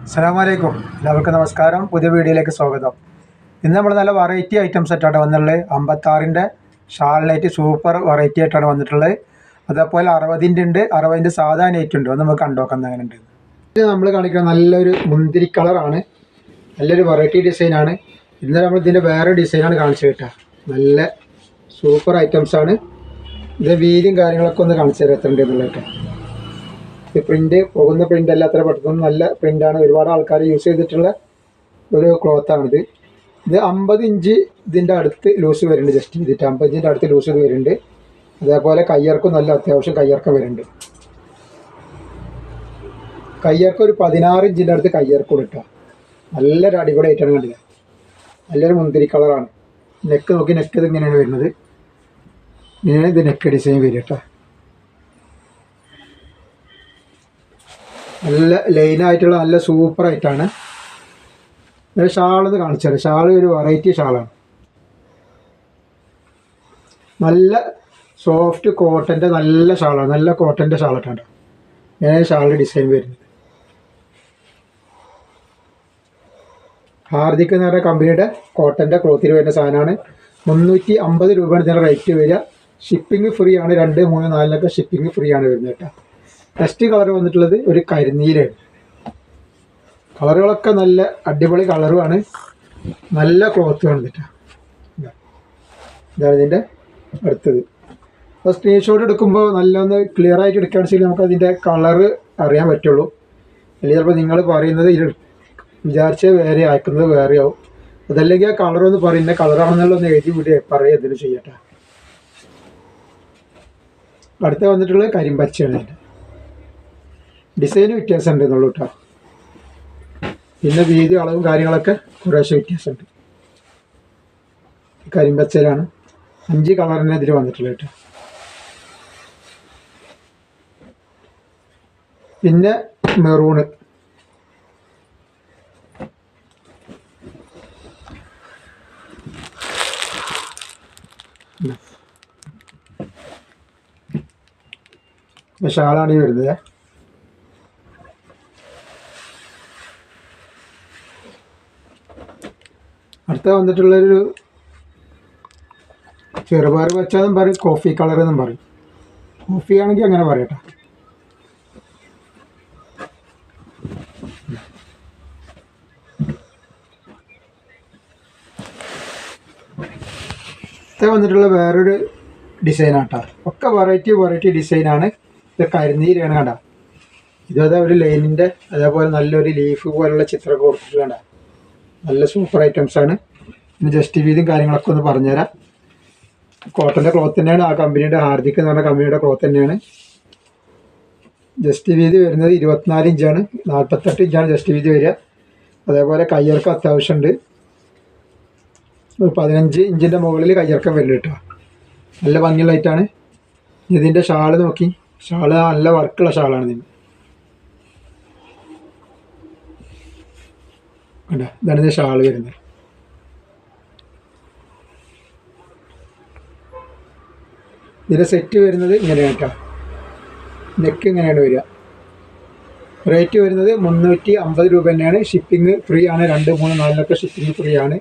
അസ്സലാമലൈക്കും. എല്ലാവർക്കും നമസ്കാരം. പുതിയ വീഡിയോയിലേക്ക് സ്വാഗതം. ഇന്ന് നമ്മൾ നല്ല വെറൈറ്റി ഐറ്റംസ് ആയിട്ടാണ് വന്നിട്ടുള്ളത്. 56-ൻ്റെ ഷാളിനായിട്ട് സൂപ്പർ വെറൈറ്റി ആയിട്ടാണ് വന്നിട്ടുള്ളത്. അതേപോലെ 60-ൻ്റെ ഉണ്ട്, 60-ൻ്റെ സാധാ നെറ്റ് ഉണ്ട്. അത് നമുക്ക് കണ്ടുനോക്കാം എങ്ങനെ ഉണ്ട്. ഇത് നമ്മൾ കാണിക്കുന്ന നല്ലൊരു മുന്തിരി കളറാണ്, നല്ലൊരു വെറൈറ്റി ഡിസൈനാണ്. ഇന്ന് നമ്മൾ ഇതിൻ്റെ വേറെ ഡിസൈനാണ് കാണിച്ചു കിട്ടുക. നല്ല സൂപ്പർ ഐറ്റംസാണ്. ഇത് വീതിയും കാര്യങ്ങളൊക്കെ ഒന്ന് കാണിച്ചു തരാം എത്ര ഉണ്ട് എന്നുള്ളത്. പ്രിൻ്റ് പോകുന്ന പ്രിൻ്റ് അല്ല, അത്ര പെട്ടെന്ന് നല്ല പ്രിൻ്റാണ്. ഒരുപാട് ആൾക്കാർ യൂസ് ചെയ്തിട്ടുള്ള ഒരു ക്ലോത്താണിത്. ഇത് 50 ഇഞ്ച് ഇതിൻ്റെ അടുത്ത് ലൂസ് വരുന്നുണ്ട്. ജസ്റ്റ് ചെയ്തിട്ട് 50 ഇഞ്ചിൻ്റെ അടുത്ത് ലൂസ് ഇത് വരുന്നുണ്ട്. അതേപോലെ കയ്യർക്കും നല്ല അത്യാവശ്യം കയ്യർക്കം വരുന്നുണ്ട്. കയ്യർക്കം ഒരു 16 ഇഞ്ചിൻ്റെ അടുത്ത് കയ്യർക്കം ഇട്ടാൽ നല്ലൊരു അടിപൊളി ആയിട്ടാണ് കണ്ടില്ല. നല്ലൊരു മുന്തിരി കളറാണ്. നെക്ക് നോക്കി, നെക്ക് ഇത് ഇങ്ങനെയാണ് വരുന്നത്. ഇങ്ങനെയാണ് ഇത് നെക്ക് ഡിസൈൻ വരിക കേട്ടോ. നല്ല ലൈനായിട്ടുള്ള നല്ല സൂപ്പറായിട്ടാണ്. ഷാളെന്ന് കാണിച്ചാൽ ഷാൾ ഒരു വെറൈറ്റി ഷാളാണ്. നല്ല സോഫ്റ്റ് കോട്ടൻ്റെ നല്ല ഷാളാണ്. നല്ല കോട്ടൻ്റെ ഷാളിട്ടാണ് ഇങ്ങനെ ഷാളിൻ്റെ ഡിസൈൻ വരുന്നത്. ഹാർദിക് എന്ന് പറഞ്ഞ കമ്പനിയുടെ കോട്ടൻ്റെ ക്ലോത്തിൽ വരുന്ന സാധനമാണ്. 350 രൂപയാണ് ഇതിൻ്റെ റേറ്റ് വരിക. ഷിപ്പിംഗ് ഫ്രീ ആണ്. 2, 3, 4 ഷിപ്പിംഗ് ഫ്രീ ആണ് വരുന്നത് കേട്ടോ. നെക്സ്റ്റ് കളർ വന്നിട്ടുള്ളത് ഒരു കരിനീലയാണ്. കളറുകളൊക്കെ നല്ല അടിപൊളി കളറുമാണ്, നല്ല ക്ലോത്തുമാണ് കേട്ടോ. ഇതാണ് ഇതിൻ്റെ അടുത്തത്. അപ്പോൾ സ്ക്രീൻഷോട്ട് എടുക്കുമ്പോൾ നല്ലൊന്ന് ക്ലിയർ ആയിട്ട് എടുക്കുകയാണെന്ന് വെച്ചാൽ നമുക്ക് അതിൻ്റെ കളറ് അറിയാൻ പറ്റുള്ളൂ. അല്ലെങ്കിൽ ചിലപ്പോൾ നിങ്ങൾ പറയുന്നത് വിചാരിച്ച് വേറെ അയക്കുന്നത് വേറെയാവും. അതല്ലെങ്കിൽ ആ കളറൊന്ന് പറയുന്ന കളറാണെന്നുള്ള ഒന്ന് എഴുതി വിടുക പറയുക എന്തെങ്കിലും ചെയ്യട്ടെ. അടുത്ത വന്നിട്ടുള്ളത് കരിമ്പച്ചയാണ്. അതിൻ്റെ ഡിസൈന് വ്യത്യാസം ഉണ്ട് എന്നുള്ളൂ കേട്ടോ. പിന്നെ വീതി അളവും കാര്യങ്ങളൊക്കെ കുറേശ്ശെ വ്യത്യാസമുണ്ട്. കരിമ്പച്ചലാണ്. 5 കളറിന് ഇതിൽ വന്നിട്ടുള്ളത് കേട്ടോ. പിന്നെ മെറൂണ്, ഷാളാണ് ഈ വരുന്നത്. അടുത്ത വന്നിട്ടുള്ളൊരു ചെറുപയർ വെച്ചാന്നും പറയും, കോഫി കളർ എന്നും പറയും. കോഫി ആണെങ്കിൽ അങ്ങനെ പറയട്ടെ. അടുത്ത വന്നിട്ടുള്ള വേറൊരു ഡിസൈനാട്ടോ. ഒക്കെ വെറൈറ്റി ഡിസൈനാണ്. ഇത് കരിനീരാണ് കണ്ട. ഇതേ ഒരു ലൈനിൻ്റെ അതേപോലെ നല്ലൊരു ലീഫ് പോലുള്ള ചിത്രമൊക്കെ കൊടുത്തിട്ട് കണ്ട. നല്ല സൂപ്പർ ഐറ്റംസാണ്. പിന്നെ ജസ്റ്റ് വീതിയും കാര്യങ്ങളൊക്കെ ഒന്ന് പറഞ്ഞുതരാം. കോട്ടൻ്റെ ക്ലോത്ത് തന്നെയാണ്. ആ കമ്പനിയുടെ ഹാർദിക് എന്ന് പറഞ്ഞ കമ്പനിയുടെ ക്ലോത്ത് തന്നെയാണ്. ജസ്റ്റ് വീതി വരുന്നത് 24 ഇഞ്ചാണ്. 48 ഇഞ്ചാണ് ജസ്റ്റ് വീതി വരിക. അതേപോലെ കയ്യിറക്കം അത്യാവശ്യമുണ്ട്. 15 ഇഞ്ചിൻ്റെ മുകളിൽ കയ്യിറക്കം വരില്ല കേട്ടോ. നല്ല ഭംഗിയുള്ളതായിട്ടാണ്. ഇതിൻ്റെ ഷാള് നോക്കി, ഷാള് നല്ല വർക്കുള്ള ഷാളാണ് ഇതിന്. കണ്ടോ, ഇതാണ് ഇതിൻ്റെ ഷാള് വരുന്നത്. ഇതിൻ്റെ സെറ്റ് വരുന്നത് ഇങ്ങനെയാണ് കേട്ടോ. നെക്ക് ഇങ്ങനെയാണ് വരിക. റേറ്റ് വരുന്നത് 350 രൂപ തന്നെയാണ്. ഷിപ്പിംഗ് ഫ്രീ ആണ്. 2, 3, 4 ഷിപ്പിംഗ് ഫ്രീ ആണ്.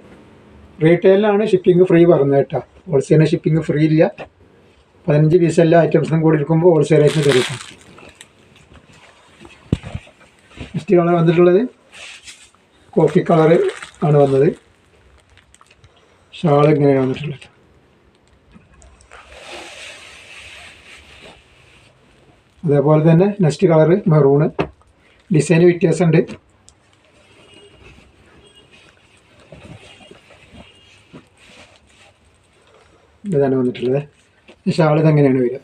റീറ്റെയിലാണ് ഷിപ്പിംഗ് ഫ്രീ പറഞ്ഞത് കേട്ടോ. ഹോൾസെയിലിന് ഷിപ്പിംഗ് ഫ്രീ ഇല്ല. 15 പീസ് എല്ലാ ഐറ്റംസും കൂടി എടുക്കുമ്പോൾ ഹോൾസെയിലായിട്ട് തരും. നെക്സ്റ്റ് കളർ വന്നിട്ടുള്ളത് കോഫി കളറ് ആണ് വന്നത്. ഷാൾ ഇങ്ങനെയാണ് വന്നിട്ടുള്ളത്. അതേപോലെ തന്നെ നെക്സ്റ്റ് കളറ് മെറൂണ്. ഡിസൈന് വ്യത്യാസമുണ്ട്. ഇതാണ് വന്നിട്ടുള്ളത്. ഷാൾ ഇതെങ്ങനെയാണ് വരിക.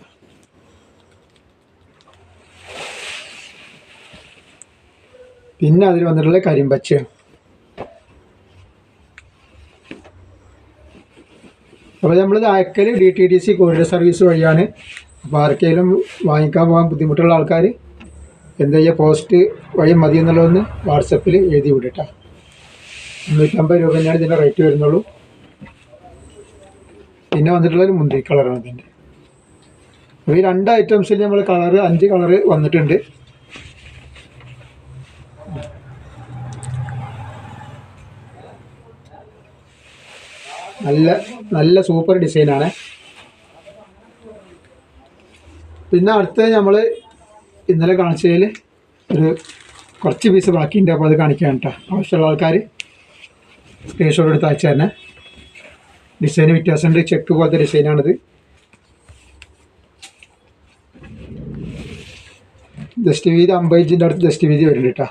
പിന്നെ അതിൽ വന്നിട്ടുള്ളത് കരിമ്പച്ചയാണ്. അപ്പോൾ നമ്മളിത് അയക്കൽ DTDC കൊറിയർ സർവീസ് വഴിയാണ്. അപ്പോൾ ആർക്കെങ്കിലും വാങ്ങിക്കാൻ പോകാൻ ബുദ്ധിമുട്ടുള്ള ആൾക്കാർ എന്താ ചെയ്യുക, പോസ്റ്റ് വഴി മതി എന്നുള്ളതൊന്ന് വാട്സപ്പിൽ എഴുതി വിടട്ടോ. 350 രൂപ തന്നെയാണ് ഇതിൻ്റെ റേറ്റ് വരുന്നുള്ളൂ. പിന്നെ വന്നിട്ടുള്ളൊരു മുന്തിരി കളറാണ് ഇതിൻ്റെ. അപ്പോൾ ഈ 2 ഐറ്റംസിൽ നമ്മൾ കളറ് 5 കളറ് വന്നിട്ടുണ്ട്. നല്ല നല്ല സൂപ്പർ ഡിസൈനാണ്. പിന്നെ അടുത്തത് നമ്മൾ ഇന്നലെ കാണിച്ചതിൽ ഒരു കുറച്ച് പീസ് ബാക്കിയുണ്ട്. അപ്പോൾ അത് കാണിക്കാൻ കേട്ടോ. ആവശ്യമുള്ള ആൾക്കാർ സ്ക്രീൻഷോട്ട് എടുത്ത് അയച്ചു തന്നെ. ഡിസൈൻ വ്യത്യാസമുണ്ട്. ചെക്ക് പോലത്തെ ഡിസൈനാണിത്. ജസ്റ്റ് വീതി 50 ഇഞ്ചിൻ്റെ അടുത്ത് ജസ്റ്റ് വീതി വരുന്നുണ്ട് കേട്ടോ.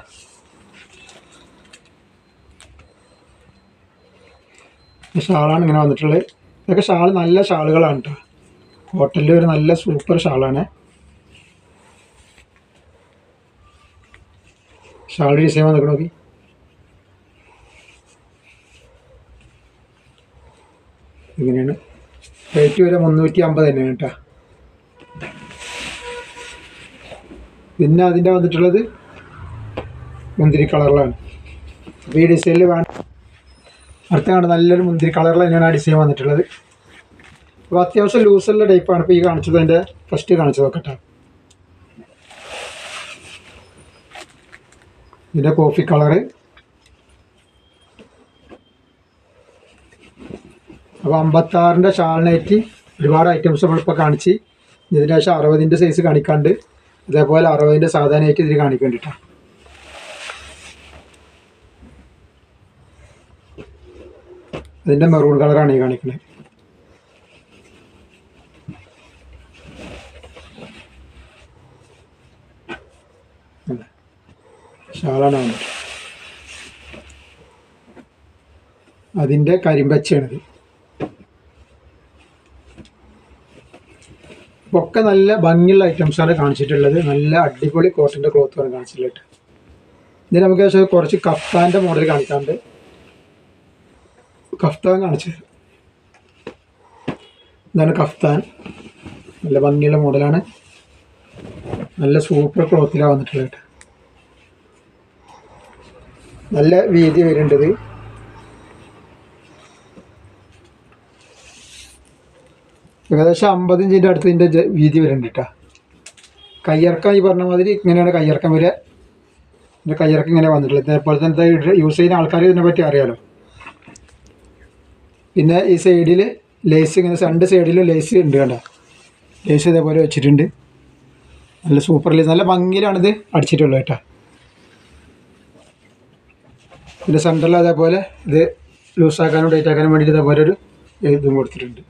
ഷാളാണ് ഇങ്ങനെ വന്നിട്ടുള്ളത്. ഇതൊക്കെ ഷാൾ നല്ല ഷാളുകളാണ് കേട്ടോ. ഹോട്ടലിൽ ഒരു നല്ല സൂപ്പർ ഷാളാണ്. ഷാൾ ഡിസൈൻ വന്നിട്ട് നോക്കി. ഇങ്ങനെയാണ്. റേറ്റ് വരെ 350 തന്നെയാണ് കേട്ടോ. പിന്നെ അതിൻ്റെ വന്നിട്ടുള്ളത് മുന്തിരി കളറിലാണ്. അപ്പോൾ ഈ ഡിസൈനിൽ വേണം. അടുത്ത കണ്ട് നല്ലൊരു മുന്തിരി കളറിൽ തന്നെയാണ് ആ ഡിസൈൻ വന്നിട്ടുള്ളത്. അപ്പോൾ അത്യാവശ്യം ലൂസുള്ള ടൈപ്പാണ്. ഇപ്പോൾ ഈ കാണിച്ചത് അതിൻ്റെ ഫസ്റ്റ് കാണിച്ചത് നോക്കട്ടെ. ഇതിൻ്റെ കോഫി കളറ്. അപ്പോൾ 56-ൻ്റെ ഷാളിനായിട്ട് ഒരുപാട് ഐറ്റംസ് നമ്മളിപ്പോൾ കാണിച്ച്. ഇതിൻ്റെ ശേഷം 60-ൻ്റെ സൈസ് കാണിക്കാണ്ട്, അതേപോലെ 60-ൻ്റെ സാധാരണയായിട്ട് ഇതിൽ കാണിക്കേണ്ടിട്ടാണ്. അതിൻ്റെ മെറൂൺ കളറാണ് ഈ കാണിക്കുന്നത്. ഷാളാണ് അതിൻ്റെ കരിമ്പച്ചയാണിത്. ഒക്കെ നല്ല ഭംഗിയുള്ള ഐറ്റംസാണ് കാണിച്ചിട്ടുള്ളത്. നല്ല അടിപൊളി കോട്ടൻ്റെ ക്ലോത്താണ് കാണിച്ചിട്ടുള്ളത്. ഇതിന് നമുക്ക് കുറച്ച് കഫ്താൻ്റെ മോഡൽ കാണിക്കാണ്ട്. കഫ്താൻ കാണിച്ചു. ഇതാണ് കഫ്താൻ. നല്ല ഭംഗിയുള്ള മോഡലാണ്. നല്ല സൂപ്പർ ക്ലോത്തിലാണ് വന്നിട്ടുള്ളത്. നല്ല വീതി വരുന്നുണ്ട്. ഏകദേശം 50 ഇഞ്ചിൻ്റെ അടുത്ത് ഇതിൻ്റെ വീതി വരുന്നുണ്ട് കേട്ടോ. കയ്യിറക്കം ഈ പറഞ്ഞ മാതിരി ഇങ്ങനെയാണ് കയ്യിറക്കം വരിക. ഇതിൻ്റെ കയ്യിറക്കം ഇങ്ങനെ വന്നിട്ടുള്ളത്. ഇതേപോലെ തന്നെ യൂസ് ചെയ്യുന്ന ആൾക്കാർ ഇതിനെപ്പറ്റി അറിയാലോ. പിന്നെ ഈ സൈഡിൽ ലേസ് ഇങ്ങനെ 2 സൈഡിലും ലേസ് ഉണ്ട് കേട്ടോ. ലേസ് ഇതേപോലെ വെച്ചിട്ടുണ്ട്. നല്ല സൂപ്പർ ലേസ്. നല്ല ഭംഗിയിലാണിത് അടിച്ചിട്ടുള്ളത് കേട്ടോ. ഇതിൻ്റെ സെൻറ്ററിൽ അതേപോലെ ഇത് ലൂസാക്കാനും ടൈറ്റ് ആക്കാനും വേണ്ടിയിട്ട് ഇതേപോലെ ഒരു ഇതും കൊടുത്തിട്ടുണ്ട്.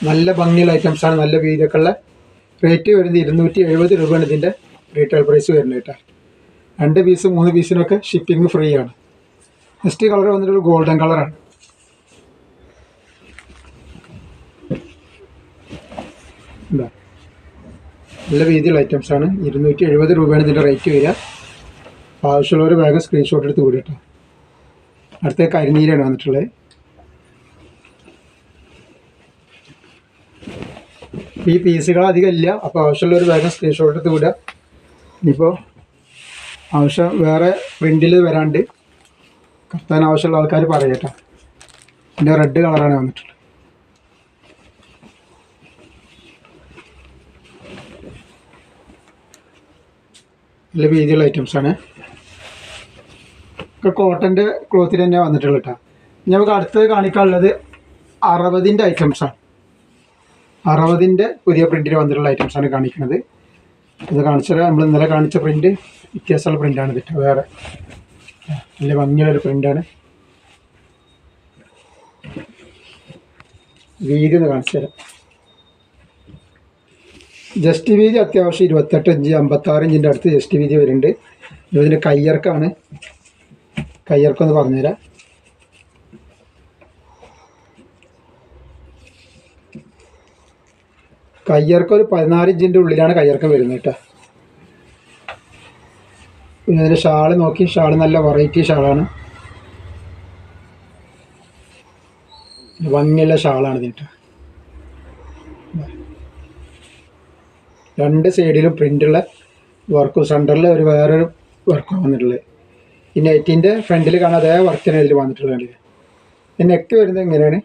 നല്ല ഭംഗിയുള്ള ഐറ്റംസാണ്. നല്ല വീതിയൊക്കെ ഉള്ള. റേറ്റ് വരുന്നത് 270 രൂപയാണ് ഇതിൻ്റെ റീറ്റെയിൽ പ്രൈസ് വരുന്നത് കേട്ടോ. 2 പീസ് 3 പീസിനൊക്കെ ഷിപ്പിംഗ് ഫ്രീ ആണ്. നെക്സ്റ്റ് കളർ വന്നിട്ടൊരു ഗോൾഡൻ കളറാണ്. എന്താ നല്ല വീതിയുള്ള ഐറ്റംസാണ്. 270 രൂപയാണ് ഇതിൻ്റെ റേറ്റ് വരിക. ആവശ്യമുള്ളവർ വേഗം സ്ക്രീൻഷോട്ട് എടുത്ത് കൂടി കേട്ടോ. അടുത്ത കരിനീലാണ് വന്നിട്ടുള്ളത്. ഈ പീസുകൾ അധികം ഇല്ല. അപ്പോൾ ആവശ്യമുള്ളവർ വേഗം സ്ക്രീൻഷോട്ട് എടുത്ത് വിടുക. ഇനിയിപ്പോൾ ആവശ്യം വേറെ പ്രിൻറ്റിൽ വരാണ്ട് കത്താൻ ആവശ്യമുള്ള ആൾക്കാർ പറയാം കേട്ടോ. എൻ്റെ റെഡ് കളറാണ് വന്നിട്ടുള്ളത്. നല്ല വീതിയുള്ള ഐറ്റംസാണ്. ഒക്കെ കോട്ടൻ്റെ ക്ലോത്തിൽ തന്നെ വന്നിട്ടുള്ളത് കേട്ടോ. നമുക്ക് അടുത്തത് കാണിക്കാനുള്ളത് 60-ൻ്റെ ഐറ്റംസാണ്. 60-ൻ്റെ പുതിയ പ്രിൻറ്റിൽ വന്നിട്ടുള്ള ഐറ്റംസാണ് കാണിക്കുന്നത്. ഇത് കാണിച്ചാൽ നമ്മൾ ഇന്നലെ കാണിച്ച പ്രിൻറ്റ് വ്യത്യാസമുള്ള പ്രിൻ്റാണ് കേട്ടോ. വേറെ നല്ല ഭംഗിയുള്ളൊരു പ്രിൻ്റാണ്. വീതി ഒന്ന് കാണിച്ചു തരാം. ജസ്റ്റ് വീതി അത്യാവശ്യം 28 ഇഞ്ച് 56 ഇഞ്ചിൻ്റെ അടുത്ത് ജസ്റ്റ് വീതി വരുന്നുണ്ട്. ഇതിൻ്റെ കയ്യിറക്കാണ്. കയ്യിറക്കം ഒന്ന് പറഞ്ഞുതരാം. കയ്യിറക്കം ഒരു 14 ഇഞ്ചിൻ്റെ ഉള്ളിലാണ് കയ്യിറക്കം വരുന്നത് കേട്ടോ. പിന്നെ അതിൻ്റെ ഷാള് നോക്കി. ഷാള് നല്ല വെറൈറ്റി ഷാളാണ്. ഭംഗിയുള്ള ഷാളാണ് ഇതിട്ട്. 2 സൈഡിലും പ്രിൻ്റുള്ള വർക്കും സെൻറ്ററിൽ ഒരു വേറൊരു വർക്കാണ് വന്നിട്ടുള്ളത്. ഈ നെറ്റിൻ്റെ ഫ്രണ്ടിൽ കാണാൻ അതേ വർക്കാണ് ഇതിൽ വന്നിട്ടുള്ളത്. ഈ നെക്ക് വരുന്നത് ഇങ്ങനെയാണ്.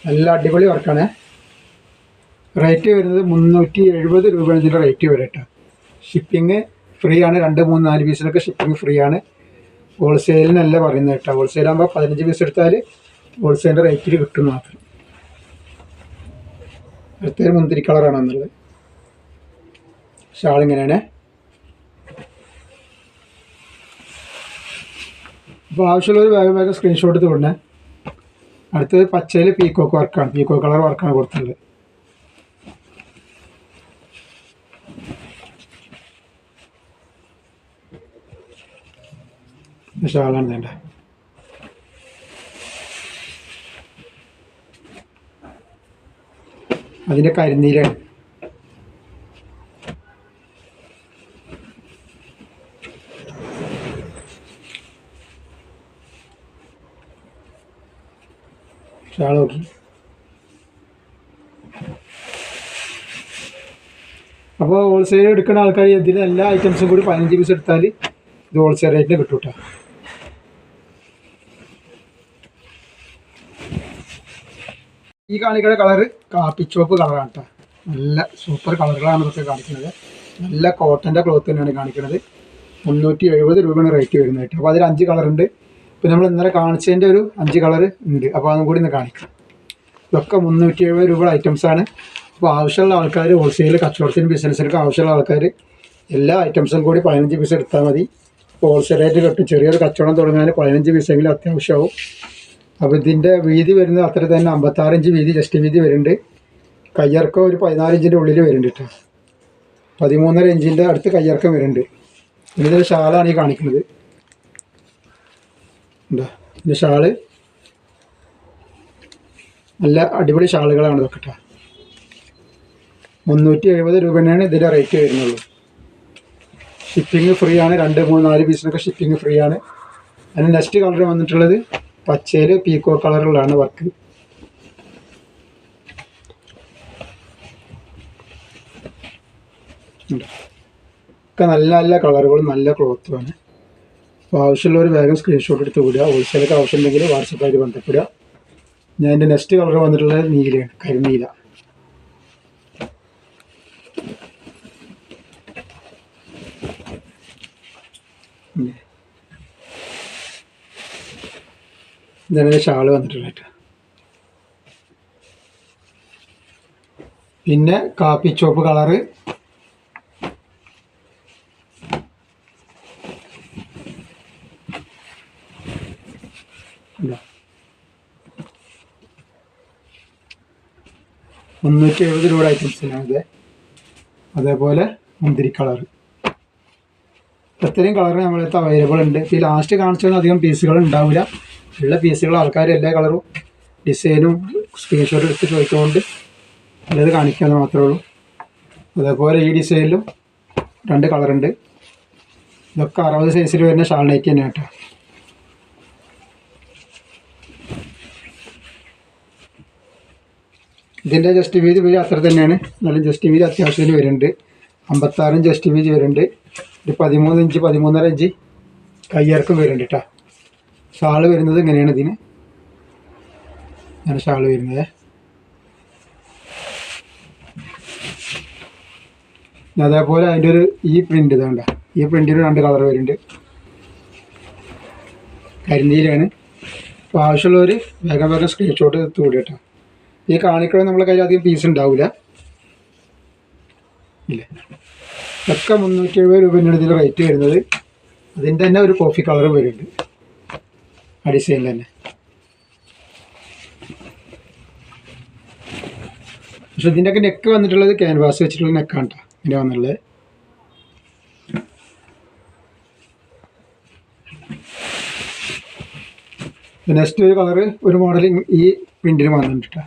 നല്ല അടിപൊളി വർക്കാണ്. റേറ്റ് വരുന്നത് 370 രൂപയാണ് ഇതിൻ്റെ റേറ്റ് വരും കേട്ടോ. ഷിപ്പിങ് ഫ്രീ ആണ്. 2, 3, 4 പീസിലൊക്കെ ഷിപ്പിംഗ് ഫ്രീ ആണ്. ഹോൾസെയിലിനല്ല പറയുന്നത് കേട്ടോ. ഹോൾസെയിലാകുമ്പോൾ 15 പീസ് എടുത്താൽ ഹോൾസെയിലിൻ്റെ റേറ്റിൽ കിട്ടും മാത്രം. അടുത്തൊരു മുന്തിരി കളറാണ് വന്നുള്ളത്. ഷാൾ ഇങ്ങനെയാണ്. അപ്പോൾ ആവശ്യമുള്ളൊരു വേഗം സ്ക്രീൻഷോട്ട് എടുത്ത്. അടുത്തത് പച്ചയിൽ പീക്കോക്ക് വർക്കാണ്. പീക്കോക്ക് കളർ വർക്കാണ് കൊടുത്തുള്ളത്. ഷാളാണ് വേണ്ട. അതിൻ്റെ കരിനീലാണ്. ഷാൾ നോക്കി. അപ്പോൾ ഹോൾസെയിൽ എടുക്കുന്ന ആൾക്കാർ ഇതിന് എല്ലാ ഐറ്റംസും കൂടി 15 പീസ് എടുത്താൽ ഇത് ഹോൾസെയിൽ റേറ്റിന് കിട്ടും കേട്ടോ. ഈ കാണിക്കുന്ന കളറ് കാപ്പിച്ചോപ്പ് കളറാണ് കേട്ടോ. നല്ല സൂപ്പർ കളറുകളാണ് ഇതൊക്കെ കാണിക്കുന്നത്. നല്ല കോട്ടൻ്റെ ക്ലോത്ത് തന്നെയാണ് കാണിക്കുന്നത്. 370 രൂപയാണ് റേറ്റ് വരുന്നത് കേട്ടോ. അപ്പോൾ അതിൽ 5 കളറുണ്ട്. പിന്നെ നമ്മൾ ഇന്നലെ കാണിച്ചതിൻ്റെ ഒരു 5 കളർ ഉണ്ട്. അപ്പോൾ അതും കൂടി ഇന്ന് കാണിക്കാം. ഇതൊക്കെ 370 രൂപ ഐറ്റംസാണ്. അപ്പോൾ ആവശ്യമുള്ള ആൾക്കാർ ഹോൾസെയിൽ കച്ചവടത്തിന് ബിസിനസ്സിനൊക്കെ ആവശ്യമുള്ള ആൾക്കാർ എല്ലാ ഐറ്റംസും കൂടി 15 പീസ് എടുത്താൽ മതി. ഹോൾസെയിൽ റേറ്റ് കിട്ടും. ചെറിയൊരു കച്ചവടം തുടങ്ങാൻ 15 പീസെങ്കിലും അത്യാവശ്യമാവും. അപ്പോൾ ഇതിൻ്റെ വീതി വരുന്നത് അത്ര തന്നെ 56 ഇഞ്ച് വീതി ജസ്റ്റ് വീതി വരുന്നുണ്ട്. കയ്യിറക്കം ഒരു 14 ഇഞ്ചിൻ്റെ ഉള്ളിൽ വരുന്നുണ്ട് കേട്ടോ. 13.5 ഇഞ്ചിൻ്റെ അടുത്ത് കയ്യിറക്കം വരുന്നുണ്ട്. ഇതിൻ്റെ ഷാളാണ് ഈ കാണിക്കുന്നത്. എന്താ ഇതിൻ്റെ ഷാള് നല്ല അടിപൊളി ഷാളുകളാണ് ഇതൊക്കെ കേട്ടോ. 370 രൂപ തന്നെയാണ് ഇതിൻ്റെ റേറ്റ് വരുന്നുള്ളൂ. ഷിപ്പിംഗ് ഫ്രീ ആണ്. 2, 3, 4 പീസിനൊക്കെ ഷിപ്പിംഗ് ഫ്രീ ആണ്. അതിന് നെക്സ്റ്റ് കളർ വന്നിട്ടുള്ളത് പച്ചയിൽ പീക്കോ കളറിലാണ് വർക്ക്. ഒക്കെ നല്ല നല്ല കളറുകളും നല്ല ക്ലോത്തുമാണ്. അപ്പോൾ ആവശ്യമുള്ളവർ വേഗം സ്ക്രീൻഷോട്ട് എടുത്ത് വിടുക. ഹോൾസെയിലൊക്കെ ആവശ്യമുണ്ടെങ്കിൽ വാട്സപ്പായിട്ട് ബന്ധപ്പെടുക. ഞാൻ എൻ്റെ നെക്സ്റ്റ് കളർ വന്നിട്ടുള്ളത് നീലയാണ്, കരിനീല. ഇതാണ് ഷാള് വന്നിട്ടുള്ളത്. പിന്നെ കാപ്പി ചോപ്പ് കളറ്, ഇല്ല 370 രൂപ ഐറ്റംസിനാണിത്. അതേപോലെ മുന്തിരി കളറ്. ഇത്രയും കളറ് നമ്മളടുത്ത് അവൈലബിൾ ഉണ്ട്. ഈ ലാസ്റ്റ് കാണിച്ചൊന്നും അധികം പീസുകൾ ഉണ്ടാവില്ല. ഉള്ള പീസുകൾ ആൾക്കാർ എല്ലാ കളറും ഡിസൈനും സ്ക്രീൻഷോട്ട് എടുത്ത് ചോദിച്ചുകൊണ്ട് നല്ലത് കാണിക്കാമെന്ന് മാത്രമേ ഉള്ളൂ. അതേപോലെ ഈ ഡിസൈനിലും 2 കളറുണ്ട്. ഇതൊക്കെ 60 സൈസിൽ വരുന്ന ഷാൾ നൈറ്റി തന്നെയാണ് കേട്ടോ. ഇതിൻ്റെ ജസ്റ്റ് വീതി വരും അത്ര തന്നെയാണ്. നല്ല ജസ്റ്റ് വീതി അത്യാവശ്യത്തിന് വരുന്നുണ്ട്. 56 ഇഞ്ച് ജസ്റ്റ് വീതി വരുന്നുണ്ട്. ഒരു 13 ഇഞ്ച് 13.5 ഇഞ്ച് കയ്യിറക്കം വരുന്നുണ്ട് കേട്ടോ. ഷാള് വരുന്നത് ഇങ്ങനെയാണ്. ഇതിന് അങ്ങനെ ഷാള് വരുന്നത്. അതേപോലെ അതിൻ്റെ ഒരു ഈ പ്രിൻ്റ് ഇതാണ്ട. ഈ പ്രിൻറ്റിന് 2 കളർ വരുന്നുണ്ട്. കരിനീലാണ്. അപ്പോൾ ആവശ്യമുള്ളവർ വേഗം സ്ക്രീൻഷോട്ട് എടുത്ത് വിടുക കേട്ടോ. ഈ കാണിക്കണം നമ്മളെ കയ്യിൽ അധികം പീസ് ഉണ്ടാവില്ല. ഇല്ല, ഇതൊക്കെ 370 രൂപയാണ് ഇതിൽ റേറ്റ് വരുന്നത്. അതിൻ്റെ തന്നെ ഒരു കോഫി കളർ വരുന്നുണ്ട് ആ ഡിസൈനിൽ തന്നെ. പക്ഷെ ഇതിൻ്റെയൊക്കെ നെക്ക് വന്നിട്ടുള്ളത് ക്യാൻവാസ് വെച്ചിട്ടുള്ള നെക്കാണ് കേട്ടോ. ഇങ്ങനെ വന്നുള്ളത്. നെക്സ്റ്റ് ഒരു കളറ് ഒരു മോഡൽ ഈ പ്രിന്റിന് വന്നിട്ടുണ്ട് കേട്ടോ.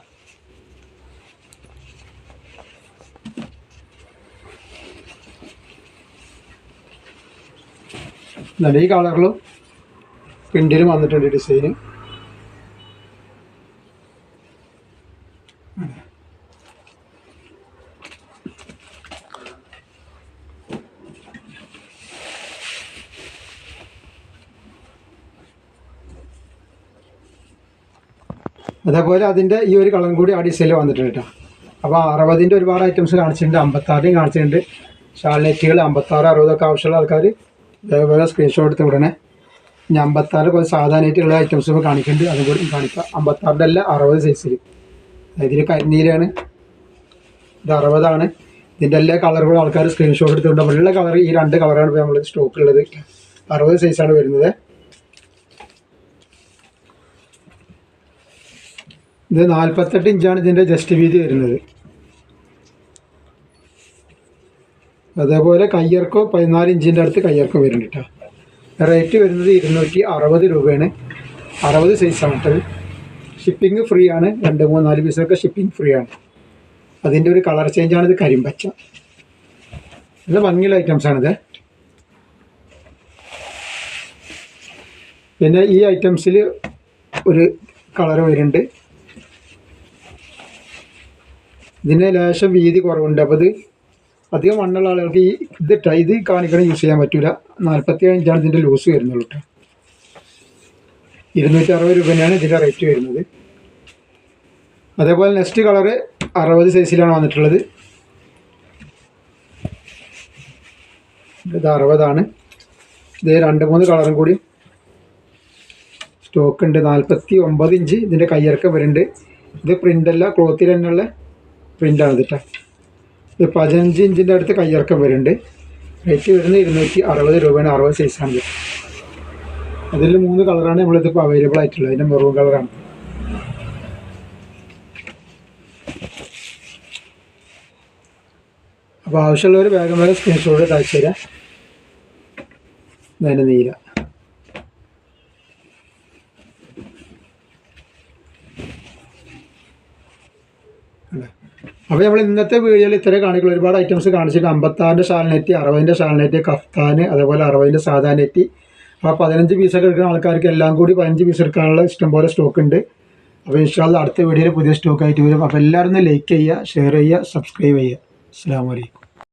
നല്ല ഈ കളറിലും പ്രിന്റിലും വന്നിട്ടുണ്ട് ഡിസൈന്. അതേപോലെ അതിൻ്റെ ഈ ഒരു കളറും കൂടി ആ ഡിസൈനിൽ വന്നിട്ടുണ്ട് കേട്ടോ. അപ്പോൾ 60ൻ്റെ ഒരുപാട് ഐറ്റംസ് കാണിച്ചിട്ടുണ്ട്, 56ൻ്റെയും കാണിച്ചിട്ടുണ്ട്. ഷാൾ നെറ്റുകൾ 56, 60 ആവശ്യമുള്ള ആൾക്കാർ വേറെ സ്ക്രീൻഷോട്ട് എടുത്ത് വിടണേ. ഇനി 56 കുറച്ച് സാധാരണയായിട്ടുള്ള ഐറ്റംസ് ഇപ്പോൾ കാണിക്കുന്നുണ്ട്, അതും കൂടി കാണിക്കാം. 56 അല്ല 60 സൈസിൽ. ഇതിൽ കരിനീലാണ്, ഇത് 60 ഇതിൻ്റെ എല്ലാ കളറുകളും ആൾക്കാർ സ്ക്രീൻഷോട്ട് എടുത്തുകൊണ്ട് വെള്ള കളർ ഈ 2 കളറാണ് ഇപ്പോൾ നമ്മൾ സ്റ്റോക്ക് ഉള്ളത്. 60 സൈസാണ് വരുന്നത്. ഇത് 48 ഇഞ്ചാണ് ഇതിൻ്റെ ജസ്റ്റ് വീതി വരുന്നത്. അതേപോലെ കയ്യിറക്കോ 14 ഇഞ്ചിൻ്റെ അടുത്ത് കയ്യിറക്കം വരുന്നുണ്ട് കേട്ടോ. റേറ്റ് വരുന്നത് 260 രൂപയാണ്. 60 സൈസാണ് കേട്ടത്. ഷിപ്പിംഗ് ഫ്രീ ആണ്. 2, 3, 4 പീസൊക്കെ ഷിപ്പിംഗ് ഫ്രീ ആണ്. അതിൻ്റെ ഒരു കളർ ചേഞ്ചാണ് ഇത് കരിമ്പച്ച. നല്ല ഭംഗിയുള്ള ഐറ്റംസാണിത്. പിന്നെ ഈ ഐറ്റംസിൽ ഒരു കളർ വരുന്നുണ്ട്. ഇതിന് ലേശം വീതി കുറവുണ്ട്. അപ്പോൾ ഇത് അധികം മണ്ണുള്ള ആളുകൾക്ക് ഇത് കാണിക്കണം യൂസ് ചെയ്യാൻ പറ്റില്ല. 47 ഇഞ്ചാണ് ഇതിൻ്റെ ലൂസ് വരുന്നുള്ളൂ കേട്ടോ. 260 രൂപയാണ് ഇതിൻ്റെ റേറ്റ് വരുന്നത്. അതേപോലെ നെക്സ്റ്റ് കളറ് 60 സൈസിലാണ് വന്നിട്ടുള്ളത്. ഇത് 60. ഇത് 2, 3 കളറും കൂടി സ്റ്റോക്ക് ഉണ്ട്. 49 ഇഞ്ച് ഇതിൻ്റെ കയ്യിറക്കം വരുന്നുണ്ട്. ഇത് പ്രിൻ്റല്ല, ക്ലോത്തിൽ തന്നെയുള്ള പ്രിൻ്റാണ് ഇത് കേട്ടോ. ഇത് 15 ഇഞ്ചിൻ്റെ അടുത്ത് കയ്യിറക്കം വരുന്നുണ്ട്. റേറ്റ് വരുന്നത് 260 രൂപയാണ്. 60 സൈസാണ്. അതിൽ 3 കളറാണ് നമ്മളിതിപ്പോൾ അവൈലബിൾ ആയിട്ടുള്ളത്. അതിൻ്റെ മെറൂൺ കളറാണ്. അപ്പോൾ ആവശ്യമുള്ളവർ വേഗം വേഗം സ്ക്രീൻഷോട്ട് അയച്ചു തരാം. അതിൻ്റെ നീല. അപ്പോൾ നമ്മൾ ഇന്നത്തെ വീഡിയോയിൽ ഇത്ര കാണിക്കുള്ള ഒരുപാട് ഐറ്റംസ് കാണിച്ചിട്ട് 56ൻ്റെ ഷാൾ നെറ്റ്, 60ൻ്റെ ഷാൾ നെറ്റ്, കഫ്താൻ, അതേപോലെ 60ൻ്റെ സാധാ നെറ്റ്. അപ്പോൾ 15 പീസൊക്കെ എടുക്കുന്ന ആൾക്കാർക്ക് എല്ലാം കൂടി 15 പീസ് എടുക്കാനുള്ള ഇഷ്ടംപോലെ സ്റ്റോക്ക് ഉണ്ട്. അപ്പോൾ ഇൻഷാ അല്ലാഹ് അടുത്ത വീഡിയോയിൽ പുതിയ സ്റ്റോക്ക് ആയിട്ട് വരും. അപ്പോൾ എല്ലാവരും ഒന്ന് ലൈക്ക് ചെയ്യുക, ഷെയർ ചെയ്യുക, സബ്സ്ക്രൈബ് ചെയ്യുക. അസ്സലാമു അലൈക്കും.